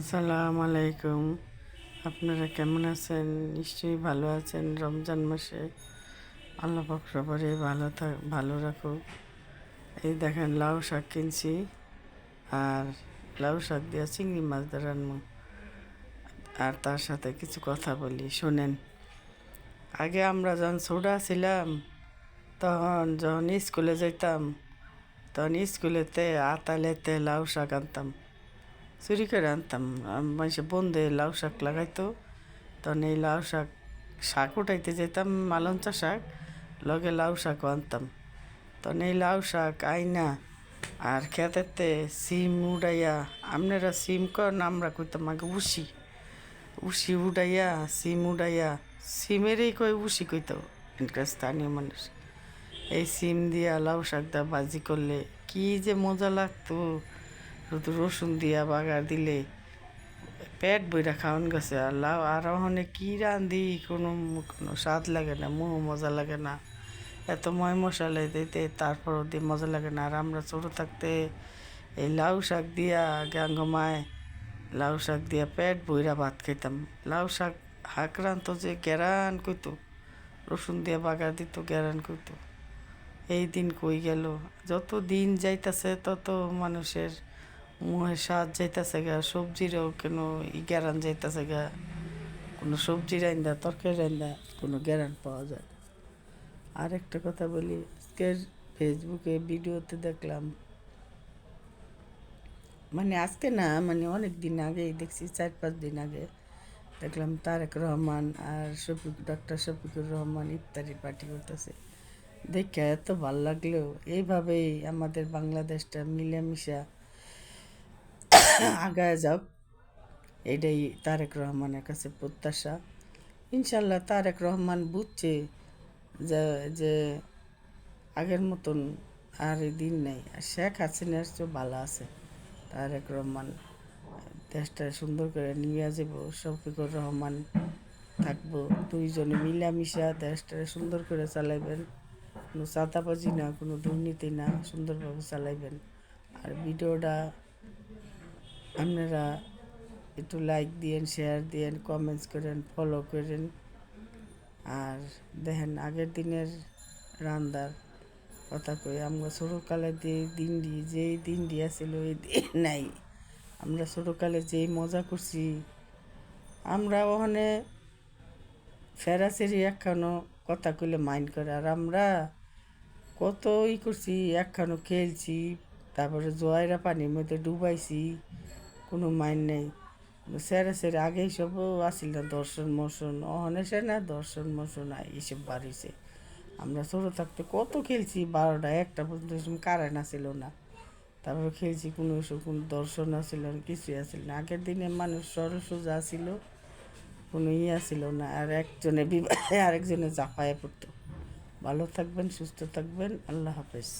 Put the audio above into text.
আসসালামু আলাইকুম। আপনারা কেমন আছেন? নিশ্চয়ই ভালো আছেন। রমজান মাসে আল্লাহ পাক সবারই ভালো রাখুক। এই দেখেন লাউ শাক কিনছি, আর লাউ শাক দিয়ে চিংড়ি মাছ দিয়ে রান্না, আর তার সাথে কিছু কথা বলি, শোনেন। আগে আমরা যখন ছোটা ছিলাম, যখন স্কুলে যেতাম, তখন স্কুলেতে আতালেতে লাউ শাক আনতাম, চুরি করে আনতাম। মানুষে বন্ধে লাউ শাক লাগাইতো, তখন এই লাউ শাক শাক উঠাইতে যেতাম, মালঞ্চা শাক, লগে লাউ শাকও আনতাম। তখন এই লাউ শাক আইনা আর খেতেতে সিম উড়াইয়া, আপনারা সিম কর, আমরা কইতাম আগে উশি উশি উড়াইয়া, সিম উড়াইয়া, সিমেরই কই উশি কইতো এখানকার স্থানীয় মানুষ। এই সিম দিয়া লাউ শাক দা ভাজি করলে কি যে মজা লাগতো। শুধু রসুন দিয়া বাগার দিলে পেট বইরা খাওয়ান গেছে। আর লাউ আর ওখানে কি রান্ধি কোনো কোনো স্বাদ লাগে না, মুহ মজা লাগে না। এত ময় মশলা দিতে তারপরও দিয়ে মজা লাগে না। আর আমরা ছোটো থাকতে এই লাউ শাক দিয়া গাঙ্গমায় লাউ শাক দিয়া পেট বইরা ভাত খাইতাম। লাউ শাক হাঁকরান্ত যে গেরান কইতো, রসুন দিয়া বাগার দিত, গেরান কইতো। এই দিন কই গেল? যত দিন যাইতাছে তত মানুষের মুহের স্বাদ যাইতাছে গা, সবজিরও কোনো গ্যারান যাইতাছে গা। কোনো সবজি রান্দা, তরকারি রান্দা কোনো গ্যারান পাওয়া যায় না। আর একটা কথা বলি, আজকের ফেসবুকে ভিডিওতে দেখলাম, মানে আজকে না, মানে অনেক দিন আগেই দেখছি, 4-5 দিন আগে দেখলাম তারেক রহমান আর ডক্টর শফিকুর রহমান ইফতারি পার্টি করতেছে। দেখে এত ভাল লাগলো। এইভাবেই আমাদের বাংলাদেশটা মিলেমিশা আগায় যাক, এটাই তারেক রহমানের কাছে প্রত্যাশা। ইনশাল্লাহ তারেক রহমান বুঝছে যে যে আগের মতন আর এই দিন নেই। আর শেখ হাসিনার চেয়েও ভালো আছে তারেক রহমান। দেশটা সুন্দর করে নিয়ে যাব, শফিকুর রহমান থাকবো, দুইজনে মিলামিশা দেশটা সুন্দর করে চালাইবেন। কোনো চাঁদাবাজি না, কোনো দুর্নীতি না, সুন্দরভাবে চালাইবেন। আর ভিডিওটা আপনারা একটু লাইক দিয়েন, শেয়ার দিয়েন, কমেন্টস করেন, ফলো করেন। আর দেখেন আগের দিনের রান্দার কথা কই, আমরা ছোটোকালে যেই দিন দিয়েছিল এই দিন নাই। আমরা ছোটোকালে যেই মজা করছি, আমরা ওখানে ফেরাসেরি একখানো কথা কইলে মাইন্ড করে। আর আমরা কত করছি, একখানো খেলছি, তারপরে জোয়াইরা পানির মধ্যে ডুবাইছি, কোনো মাইন্ড নেই। সেরে সেরে আগেই সব আসিল না, দর্শন মর্শন অহনে সে না, দর্শন মর্শন এইসব বাড়িছে। আমরা ছোটো থাকতে কত খেলছি, 12টা 1টা পর্যন্ত কারেন্ট আসিল না, তারপরে খেলছি। কোনো দর্শন আসিল না, কিছুই আসিল না। আগের দিনে মানুষ সরসোজা আসিল, কোনো আসিল না। আর একজনে বিবাহে আরেকজনে জাপায় পড়তো। ভালো থাকবেন, সুস্থ থাকবেন, আল্লাহ হাফেজ।